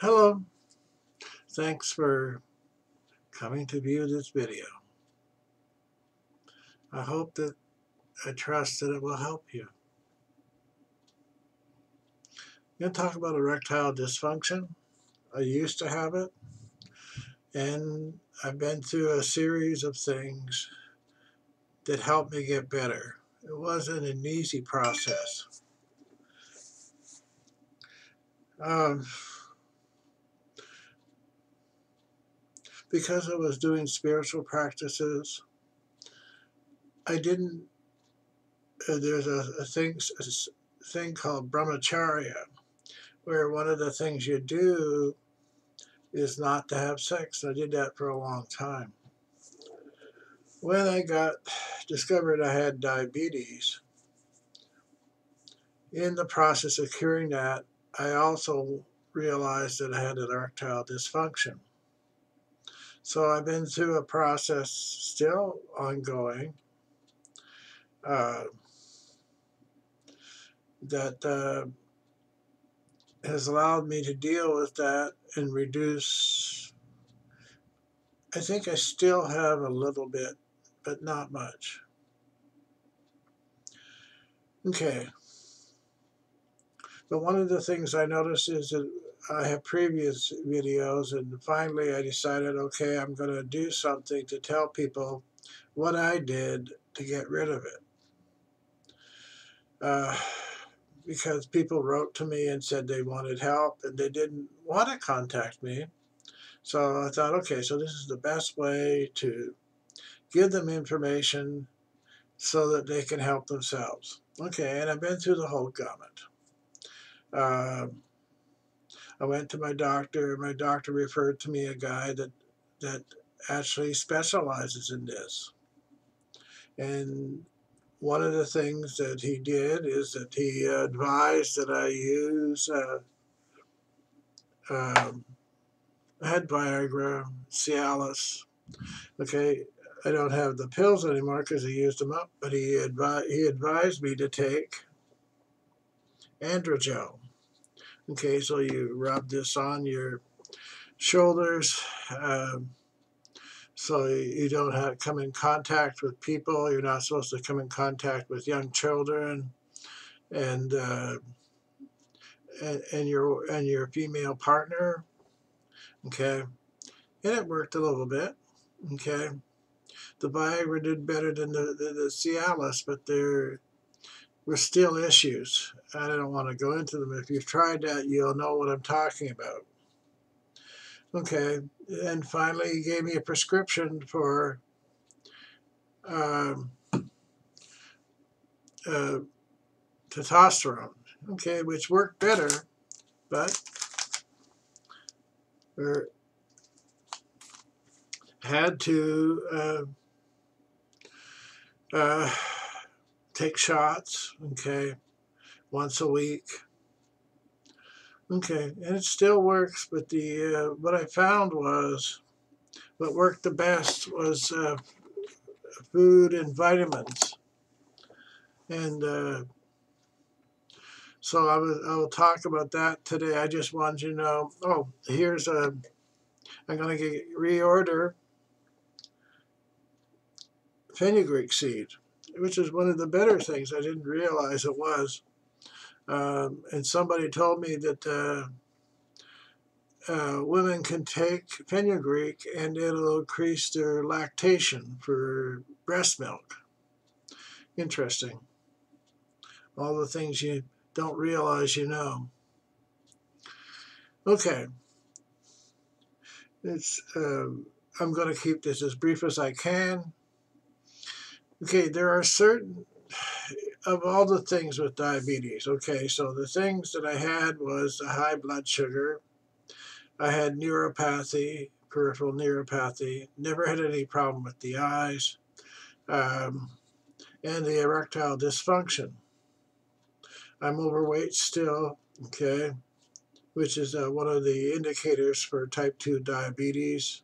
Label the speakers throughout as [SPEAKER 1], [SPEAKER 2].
[SPEAKER 1] Hello, thanks for coming to view this video. I trust that it will help you. I'm going to talk about erectile dysfunction. I used to have it, and I've been through a series of things that helped me get better. It wasn't an easy process. Um, because I was doing spiritual practices, I didn't. There's a thing called brahmacharya, where one of the things you do is not to have sex. I did that for a long time. When I discovered I had diabetes, in the process of curing that, I also realized that I had an erectile dysfunction. So I've been through a process still ongoing that has allowed me to deal with that and reduce. I think I still have a little bit, but not much. Okay. But one of the things I noticed is that I have previous videos, and finally I decided, okay, I'm going to do something to tell people what I did to get rid of it. Because people wrote to me and said they wanted help, and they didn't want to contact me. So I thought, okay, so this is the best way to give them information so that they can help themselves. Okay, and I've been through the whole gamut. I went to my doctor. My doctor referred to me a guy that actually specializes in this. And one of the things that he did is that he advised that I use I had Viagra, Cialis. Okay, I don't have the pills anymore because he used them up, but he advised me to take androgel. Okay, so you rub this on your shoulders. So you don't have come in contact with people. You're not supposed to come in contact with young children, and and your female partner. Okay, and it worked a little bit. Okay, the Viagra did better than the Cialis, but there were still issues. I don't want to go into them. If you've tried that, you'll know what I'm talking about. Okay, and finally, he gave me a prescription for um, uh, testosterone, okay, which worked better, but had to take shots, okay, once a week. Okay, and it still works, but the what I found was what worked the best was food and vitamins. And so I will talk about that today. I just wanted you to know, oh, I'm going to reorder fenugreek seed, which is one of the better things. I didn't realize it was. And somebody told me that women can take fenugreek and it'll increase their lactation for breast milk. Interesting. All the things you don't realize you know. Okay. I'm going to keep this as brief as I can. Okay, there are certain of all the things with diabetes. Okay, so the things that I had was the high blood sugar. I had neuropathy, peripheral neuropathy. Never had any problem with the eyes, and the erectile dysfunction. I'm overweight still. Okay, which is one of the indicators for type 2 diabetes.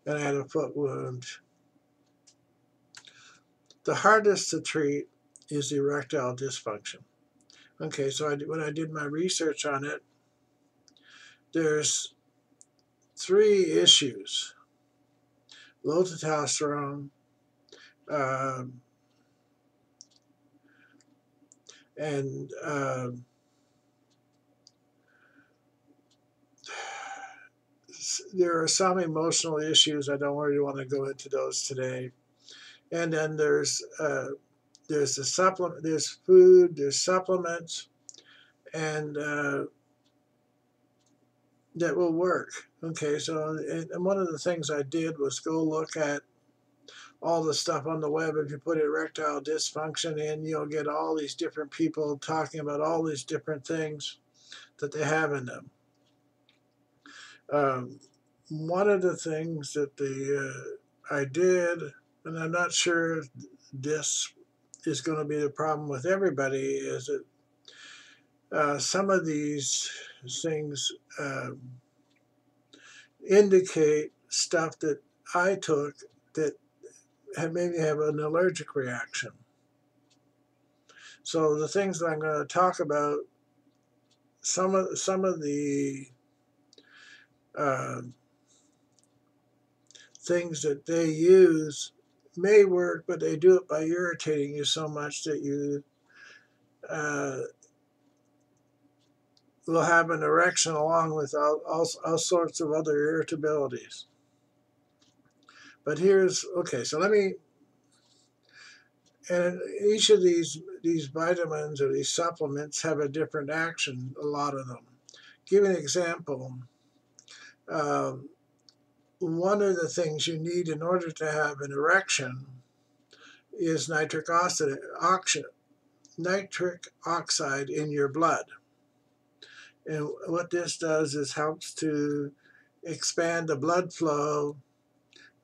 [SPEAKER 1] And I had a foot wound. The hardest to treat is erectile dysfunction. Okay, so when I did my research on it, there's 3 issues: low testosterone, um, and there are some emotional issues. I don't really want to go into those today. And then there's the supplement, there's food, there's supplements, and that will work. Okay, so and one of the things I did was go look at all the stuff on the web. If you put erectile dysfunction in, you'll get all these different people talking about all these different things that they have in them. One of the things that I did, and I'm not sure if this is going to be the problem with everybody, is that some of these things indicate stuff that I took that maybe have an allergic reaction. So the things that I'm going to talk about, some of the things that they use may work, but they do it by irritating you so much that you will have an erection along with all sorts of other irritabilities. But here's, okay, so let me, and each of these vitamins or these supplements have a different action, a lot of them. Give an example. One of the things you need in order to have an erection is nitric oxide in your blood. And what this does is helps to expand the blood flow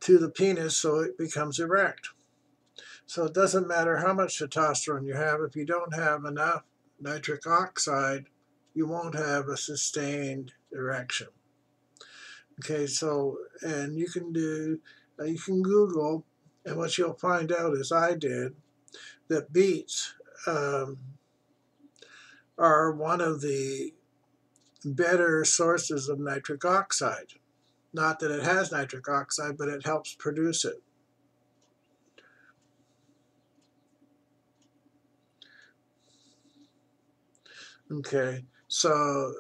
[SPEAKER 1] to the penis so it becomes erect. So it doesn't matter how much testosterone you have. If you don't have enough nitric oxide, you won't have a sustained erection. Okay, so, and you can Google, and what you'll find out, as I did, that beets are one of the better sources of nitric oxide. Not that it has nitric oxide, but it helps produce it. Okay, so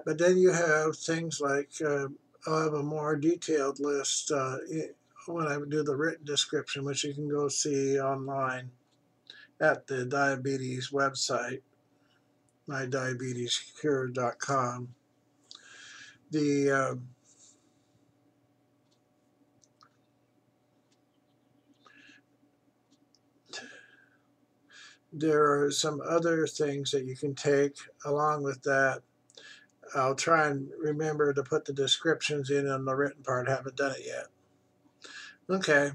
[SPEAKER 1] but then you have things like, I'll have a more detailed list when I do the written description, which you can go see online at the diabetes website, mydiabetescure.com. There are some other things that you can take along with that. I'll try and remember to put the descriptions in on the written part. I haven't done it yet. Okay.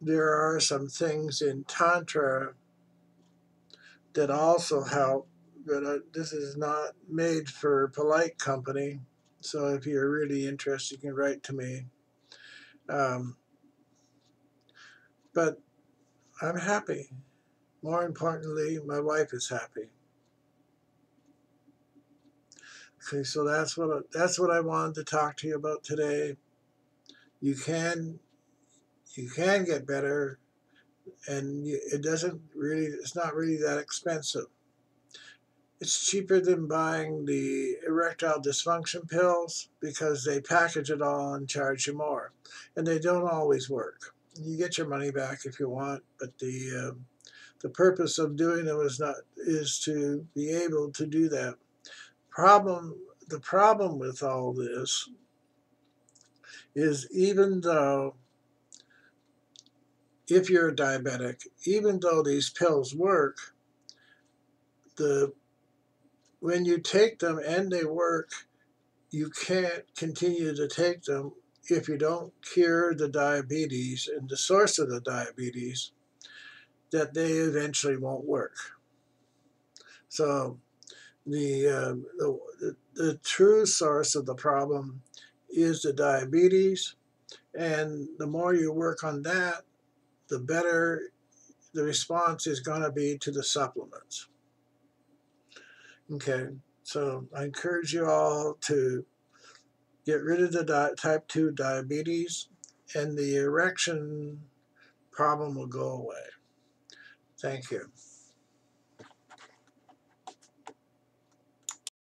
[SPEAKER 1] There are some things in Tantra that also help, but this is not made for polite company. So if you're really interested, you can write to me. But I'm happy. More importantly, my wife is happy. Okay, so that's what I wanted to talk to you about today. You can get better, and it's not really that expensive. It's cheaper than buying the erectile dysfunction pills because they package it all and charge you more, and they don't always work. You get your money back if you want, but the purpose of doing them is to be able to do that. The problem with all this is, even though, if you're a diabetic, even though these pills work, when you take them and they work, you can't continue to take them if you don't cure the diabetes and the source of the diabetes, that they eventually won't work. So the true source of the problem is the diabetes, and the more you work on that, the better the response is going to be to the supplements. Okay, so I encourage you all to get rid of the type 2 diabetes, and the erection problem will go away. Thank you.